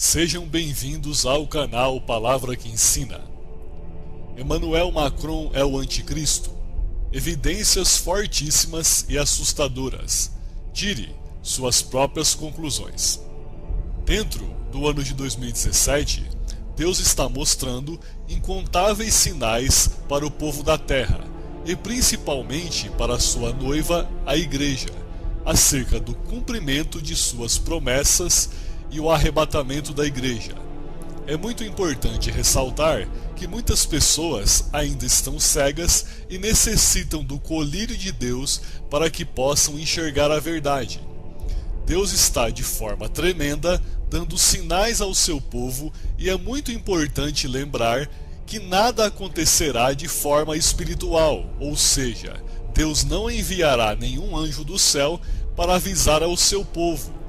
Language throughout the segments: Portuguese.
Sejam bem-vindos ao canal Palavra que Ensina. Emmanuel Macron é o anticristo? Evidências fortíssimas e assustadoras. Tire suas próprias conclusões. Dentro do ano de 2017, Deus está mostrando incontáveis sinais para o povo da Terra e principalmente para sua noiva, a Igreja, acerca do cumprimento de suas promessas e o arrebatamento da Igreja. É muito importante ressaltar que muitas pessoas ainda estão cegas e necessitam do colírio de Deus para que possam enxergar a verdade. Deus está de forma tremenda dando sinais ao seu povo e é muito importante lembrar que nada acontecerá de forma espiritual, ou seja, Deus não enviará nenhum anjo do céu para avisar ao seu povo.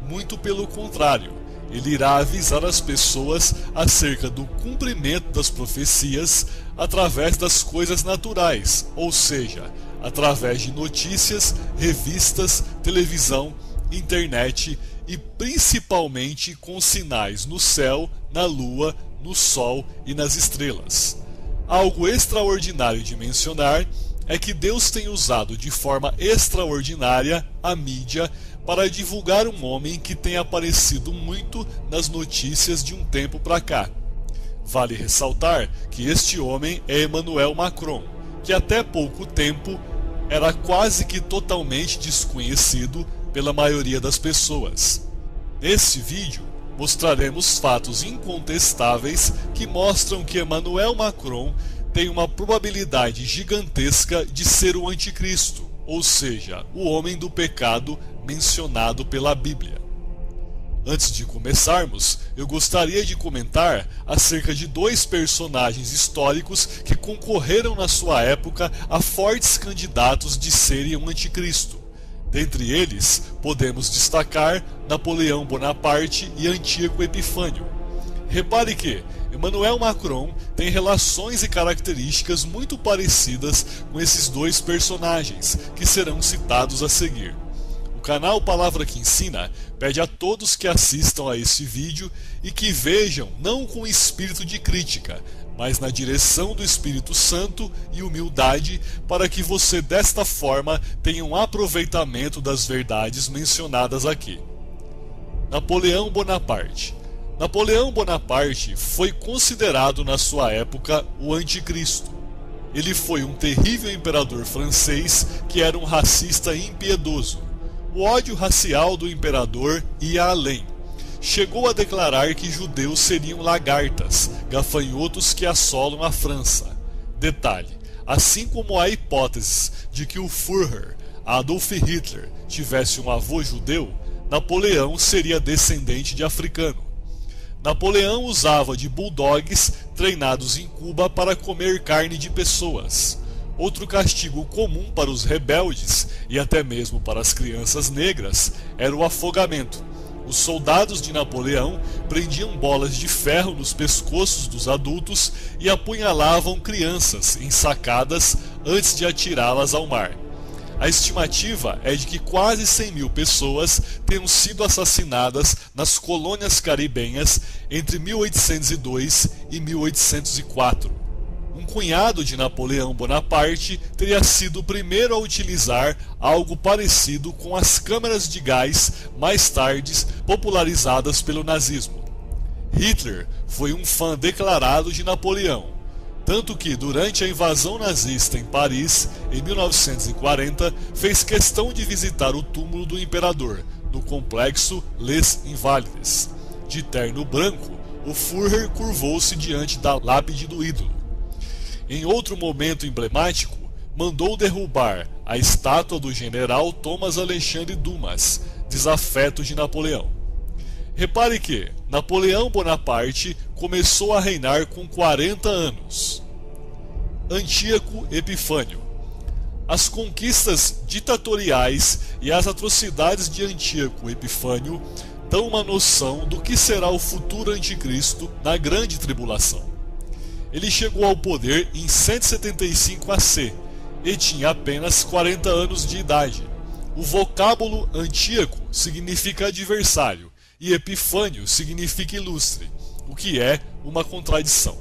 Muito pelo contrário, ele irá avisar as pessoas acerca do cumprimento das profecias através das coisas naturais, ou seja, através de notícias, revistas, televisão, internet e principalmente com sinais no céu, na lua, no sol e nas estrelas. Algo extraordinário de mencionar é que Deus tem usado de forma extraordinária a mídia para divulgar um homem que tem aparecido muito nas notícias de um tempo para cá. Vale ressaltar que este homem é Emmanuel Macron, que até pouco tempo era quase que totalmente desconhecido pela maioria das pessoas. Neste vídeo, mostraremos fatos incontestáveis que mostram que Emmanuel Macron tem uma probabilidade gigantesca de ser o anticristo, ou seja, o homem do pecado mencionado pela Bíblia. Antes de começarmos, eu gostaria de comentar acerca de dois personagens históricos que concorreram na sua época a fortes candidatos de serem um anticristo. Dentre eles, podemos destacar Napoleão Bonaparte e Antíoco Epifânio. Repare que Emmanuel Macron tem relações e características muito parecidas com esses dois personagens, que serão citados a seguir. O canal Palavra que Ensina pede a todos que assistam a esse vídeo e que vejam não com espírito de crítica, mas na direção do Espírito Santo e humildade, para que você desta forma tenha um aproveitamento das verdades mencionadas aqui. Napoleão Bonaparte. Napoleão Bonaparte foi considerado na sua época o anticristo. Ele foi um terrível imperador francês que era um racista impiedoso. O ódio racial do imperador ia além. Chegou a declarar que judeus seriam lagartas, gafanhotos que assolam a França. Detalhe, assim como há hipóteses de que o Führer, Adolf Hitler, tivesse um avô judeu, Napoleão seria descendente de africano. Napoleão usava de bulldogs treinados em Cuba para comer carne de pessoas. Outro castigo comum para os rebeldes e até mesmo para as crianças negras era o afogamento. Os soldados de Napoleão prendiam bolas de ferro nos pescoços dos adultos e apunhalavam crianças ensacadas antes de atirá-las ao mar. A estimativa é de que quase 100 mil pessoas tenham sido assassinadas nas colônias caribenhas entre 1802 e 1804. Um cunhado de Napoleão Bonaparte teria sido o primeiro a utilizar algo parecido com as câmeras de gás mais tarde popularizadas pelo nazismo. Hitler foi um fã declarado de Napoleão, tanto que durante a invasão nazista em Paris, em 1940, fez questão de visitar o túmulo do imperador, no complexo Les Invalides. De terno branco, o Führer curvou-se diante da lápide do ídolo. Em outro momento emblemático, mandou derrubar a estátua do general Thomas Alexandre Dumas, desafeto de Napoleão. Repare que Napoleão Bonaparte começou a reinar com 40 anos. Antíoco Epifânio. As conquistas ditatoriais e as atrocidades de Antíoco Epifânio dão uma noção do que será o futuro anticristo na grande tribulação. Ele chegou ao poder em 175 AC e tinha apenas 40 anos de idade. O vocábulo Antíoco significa adversário e Epifânio significa ilustre, o que é uma contradição.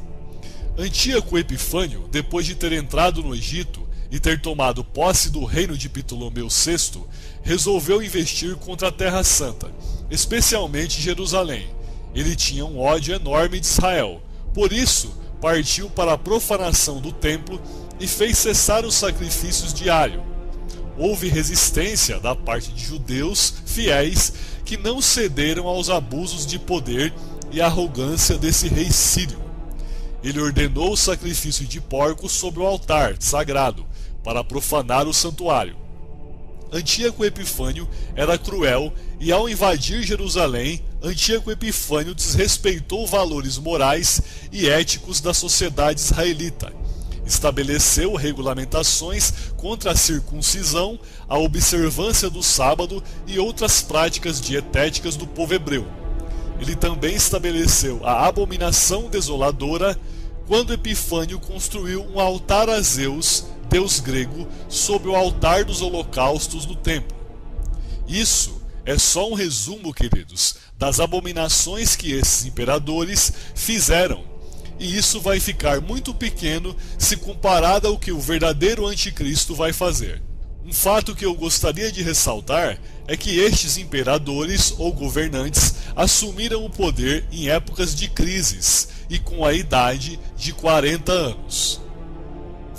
Antíoco Epifânio, depois de ter entrado no Egito e ter tomado posse do reino de Ptolomeu VI, resolveu investir contra a Terra Santa, especialmente Jerusalém. Ele tinha um ódio enorme de Israel, por isso partiu para a profanação do templo e fez cessar os sacrifícios diários. Houve resistência da parte de judeus fiéis que não cederam aos abusos de poder e arrogância desse rei sírio. Ele ordenou o sacrifício de porcos sobre o altar sagrado, para profanar o santuário. Antíoco Epifânio era cruel e, ao invadir Jerusalém, Antíoco Epifânio desrespeitou valores morais e éticos da sociedade israelita. Estabeleceu regulamentações contra a circuncisão, a observância do sábado e outras práticas dietéticas do povo hebreu. Ele também estabeleceu a abominação desoladora quando Epifânio construiu um altar a Zeus, deus grego, sobre o altar dos holocaustos do templo. Isso é só um resumo, queridos, das abominações que esses imperadores fizeram. E isso vai ficar muito pequeno se comparado ao que o verdadeiro anticristo vai fazer. Um fato que eu gostaria de ressaltar é que estes imperadores ou governantes assumiram o poder em épocas de crises e com a idade de 40 anos.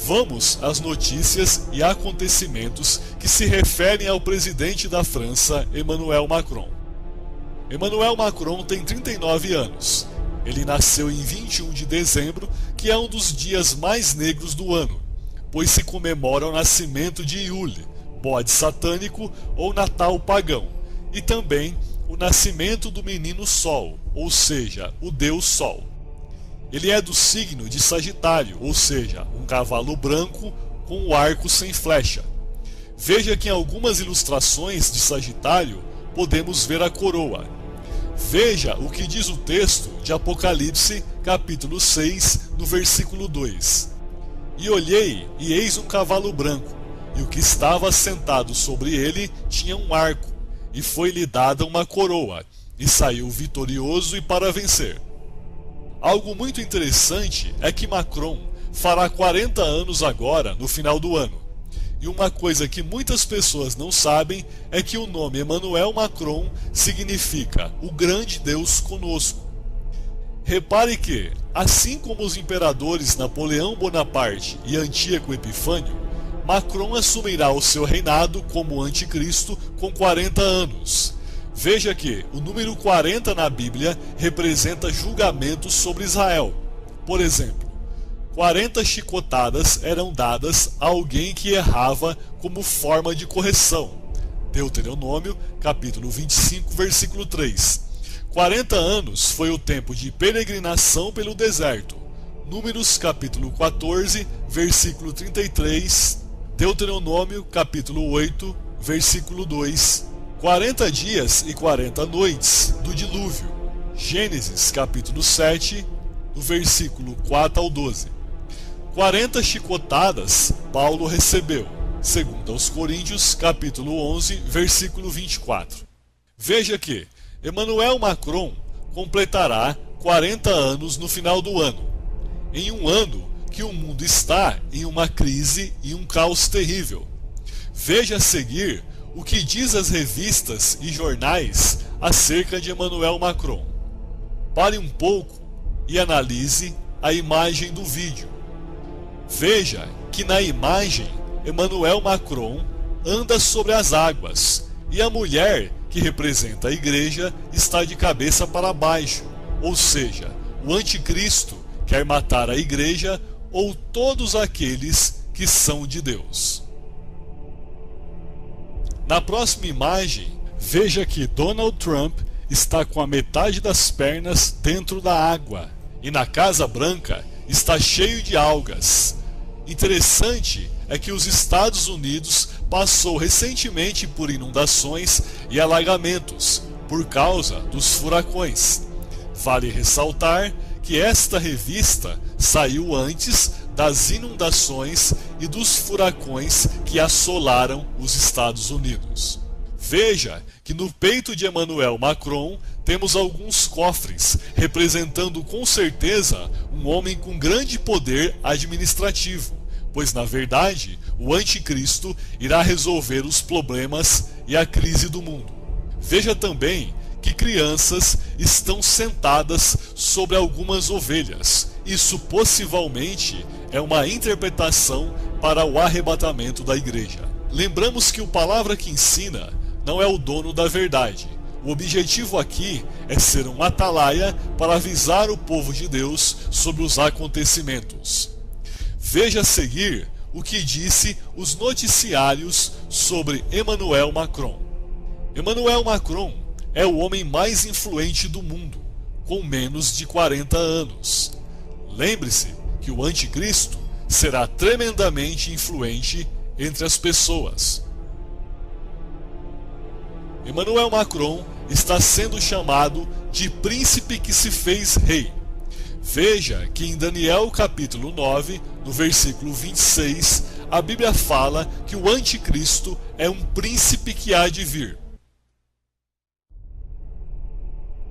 Vamos às notícias e acontecimentos que se referem ao presidente da França, Emmanuel Macron. Emmanuel Macron tem 39 anos. Ele nasceu em 21 de dezembro, que é um dos dias mais negros do ano, pois se comemora o nascimento de Yule, bode satânico ou Natal pagão, e também o nascimento do menino Sol, ou seja, o Deus Sol. Ele é do signo de Sagitário, ou seja, um cavalo branco com o arco sem flecha. Veja que em algumas ilustrações de Sagitário podemos ver a coroa. Veja o que diz o texto de Apocalipse, capítulo 6, no versículo 2. E olhei, e eis um cavalo branco, e o que estava sentado sobre ele tinha um arco, e foi-lhe dada uma coroa, e saiu vitorioso e para vencer. Algo muito interessante é que Macron fará 40 anos agora, no final do ano. E uma coisa que muitas pessoas não sabem é que o nome Emmanuel Macron significa o grande Deus conosco. Repare que, assim como os imperadores Napoleão Bonaparte e Antíoco Epifânio, Macron assumirá o seu reinado como anticristo com 40 anos. Veja que o número 40 na Bíblia representa julgamentos sobre Israel. Por exemplo, 40 chicotadas eram dadas a alguém que errava como forma de correção. Deuteronômio, capítulo 25, versículo 3. 40 anos foi o tempo de peregrinação pelo deserto. Números, capítulo 14, versículo 33. Deuteronômio, capítulo 8, versículo 2. 40 dias e 40 noites do dilúvio. Gênesis, capítulo 7, do versículo 4 ao 12. 40 chicotadas Paulo recebeu, segundo aos Coríntios, capítulo 11, versículo 24. Veja que Emmanuel Macron completará 40 anos no final do ano, em um ano que o mundo está em uma crise e um caos terrível. Veja a seguir o que diz as revistas e jornais acerca de Emmanuel Macron. Pare um pouco e analise a imagem do vídeo. Veja que na imagem Emmanuel Macron anda sobre as águas e a mulher que representa a igreja está de cabeça para baixo, ou seja, o anticristo quer matar a igreja ou todos aqueles que são de Deus. Na próxima imagem, veja que Donald Trump está com a metade das pernas dentro da água e na Casa Branca está cheio de algas. Interessante é que os Estados Unidos passou recentemente por inundações e alagamentos por causa dos furacões. Vale ressaltar que esta revista saiu antes das inundações e dos furacões que assolaram os Estados Unidos. Veja que no peito de Emmanuel Macron temos alguns cofres, representando com certeza um homem com grande poder administrativo, pois na verdade o anticristo irá resolver os problemas e a crise do mundo. Veja também que crianças estão sentadas sobre algumas ovelhas. Isso possivelmente é uma interpretação para o arrebatamento da igreja. Lembramos que o Palavra que Ensina não é o dono da verdade. O objetivo aqui é ser um atalaia para avisar o povo de Deus sobre os acontecimentos. Veja a seguir o que disse os noticiários sobre Emmanuel Macron. Emmanuel Macron é o homem mais influente do mundo, com menos de 40 anos. Lembre-se que o anticristo será tremendamente influente entre as pessoas. Emmanuel Macron está sendo chamado de príncipe que se fez rei. Veja que em Daniel capítulo 9, no versículo 26, a Bíblia fala que o anticristo é um príncipe que há de vir.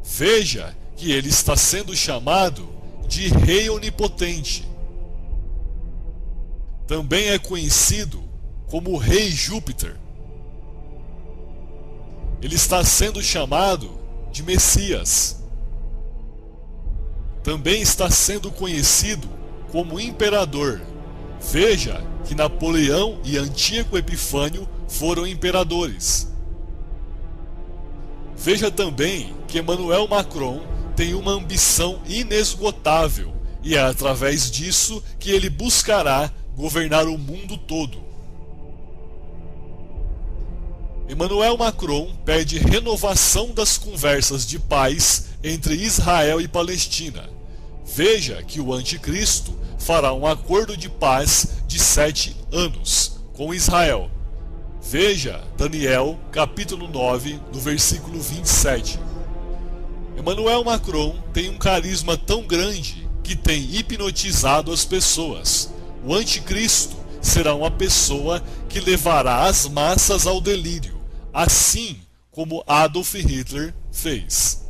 Veja que ele está sendo chamado de Rei Onipotente. Também é conhecido como Rei Júpiter. Ele está sendo chamado de Messias. Também está sendo conhecido como Imperador. Veja que Napoleão e Antíoco Epifânio foram imperadores. Veja também que Emmanuel Macron tem uma ambição inesgotável e é através disso que ele buscará governar o mundo todo. Emmanuel Macron pede renovação das conversas de paz entre Israel e Palestina. Veja que o anticristo fará um acordo de paz de 7 anos com Israel. Veja Daniel capítulo 9, no versículo 27. Emmanuel Macron tem um carisma tão grande que tem hipnotizado as pessoas. O anticristo será uma pessoa que levará as massas ao delírio, assim como Adolf Hitler fez.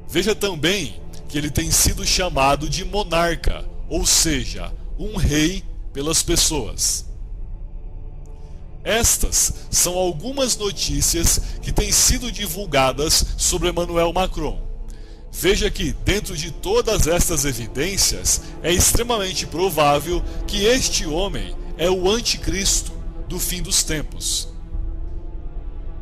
Veja também que ele tem sido chamado de monarca, ou seja, um rei pelas pessoas. Estas são algumas notícias que têm sido divulgadas sobre Emmanuel Macron. Veja que, dentro de todas estas evidências, é extremamente provável que este homem é o anticristo do fim dos tempos.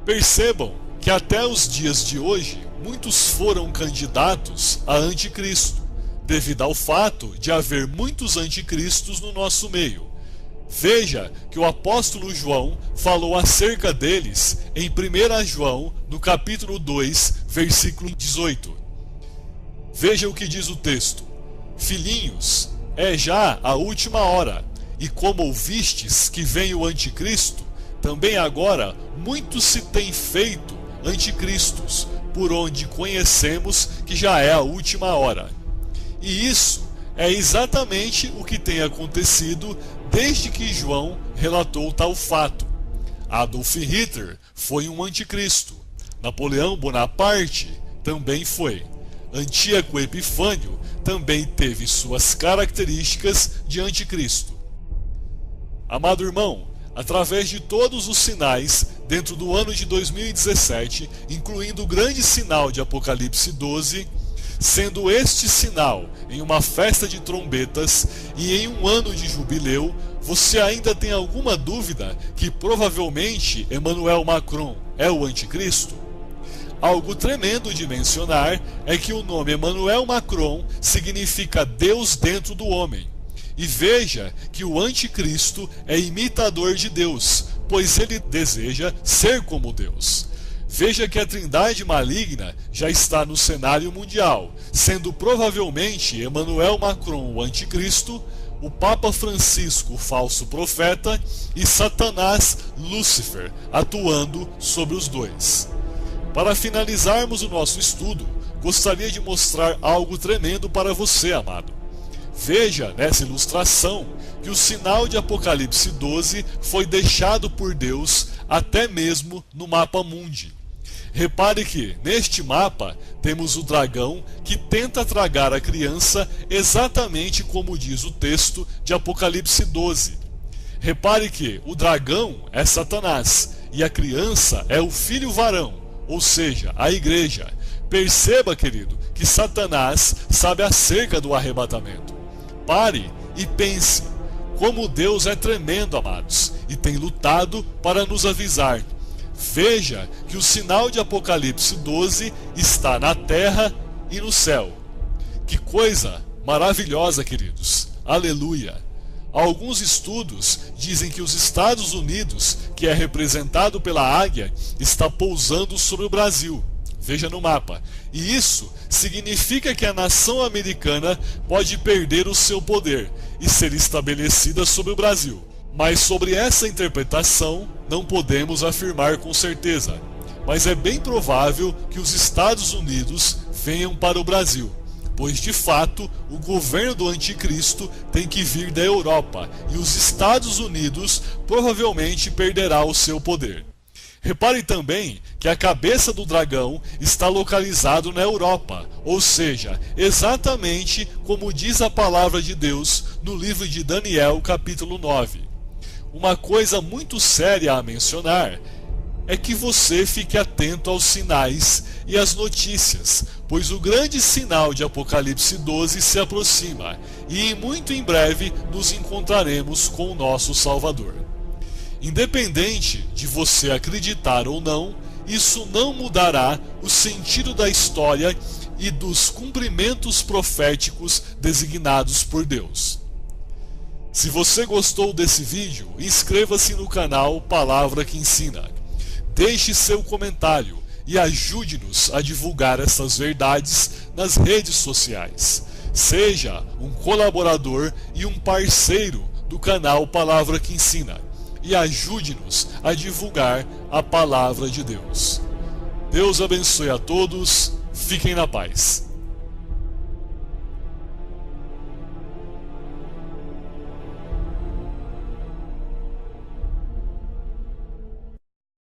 Percebam que até os dias de hoje, muitos foram candidatos a anticristo, devido ao fato de haver muitos anticristos no nosso meio. Veja que o apóstolo João falou acerca deles em 1 João, no capítulo 2, versículo 18. Veja o que diz o texto: Filhinhos, é já a última hora, e como ouvistes que vem o anticristo, também agora muitos se têm feito anticristos, por onde conhecemos que já é a última hora. E isso é exatamente o que tem acontecido desde que João relatou tal fato. Adolf Hitler foi um anticristo. Napoleão Bonaparte também foi. Antíoco Epifânio também teve suas características de anticristo. Amado irmão, através de todos os sinais dentro do ano de 2017, incluindo o grande sinal de Apocalipse 12, sendo este sinal em uma festa de trombetas e em um ano de jubileu, você ainda tem alguma dúvida que provavelmente Emmanuel Macron é o anticristo? Algo tremendo de mencionar é que o nome Emmanuel Macron significa Deus dentro do homem. E veja que o anticristo é imitador de Deus, pois ele deseja ser como Deus. Veja que a trindade maligna já está no cenário mundial, sendo provavelmente Emmanuel Macron o anticristo, o Papa Francisco o falso profeta e Satanás, Lúcifer, atuando sobre os dois. Para finalizarmos o nosso estudo, gostaria de mostrar algo tremendo para você, amado. Veja nessa ilustração que o sinal de Apocalipse 12 foi deixado por Deus até mesmo no mapa mundi. Repare que, neste mapa, temos o dragão que tenta tragar a criança exatamente como diz o texto de Apocalipse 12. Repare que o dragão é Satanás e a criança é o filho varão, ou seja, a igreja. Perceba, querido, que Satanás sabe acerca do arrebatamento. Pare e pense como Deus é tremendo, amados, e tem lutado para nos avisar. Veja que o sinal de Apocalipse 12 está na terra e no céu. Que coisa maravilhosa, queridos. Aleluia! Alguns estudos dizem que os Estados Unidos, que é representado pela águia, está pousando sobre o Brasil. Veja no mapa. E isso significa que a nação americana pode perder o seu poder e ser estabelecida sobre o Brasil. Mas sobre essa interpretação não podemos afirmar com certeza. Mas é bem provável que os Estados Unidos venham para o Brasil, pois de fato o governo do anticristo tem que vir da Europa e os Estados Unidos provavelmente perderá o seu poder. Repare também que a cabeça do dragão está localizado na Europa, ou seja, exatamente como diz a palavra de Deus no livro de Daniel, capítulo 9. Uma coisa muito séria a mencionar é que você fique atento aos sinais e às notícias, pois o grande sinal de Apocalipse 12 se aproxima e muito em breve nos encontraremos com o nosso Salvador. Independente de você acreditar ou não, isso não mudará o sentido da história e dos cumprimentos proféticos designados por Deus. Se você gostou desse vídeo, inscreva-se no canal Palavra que Ensina. Deixe seu comentário e ajude-nos a divulgar essas verdades nas redes sociais. Seja um colaborador e um parceiro do canal Palavra que Ensina e ajude-nos a divulgar a palavra de Deus. Deus abençoe a todos, fiquem na paz.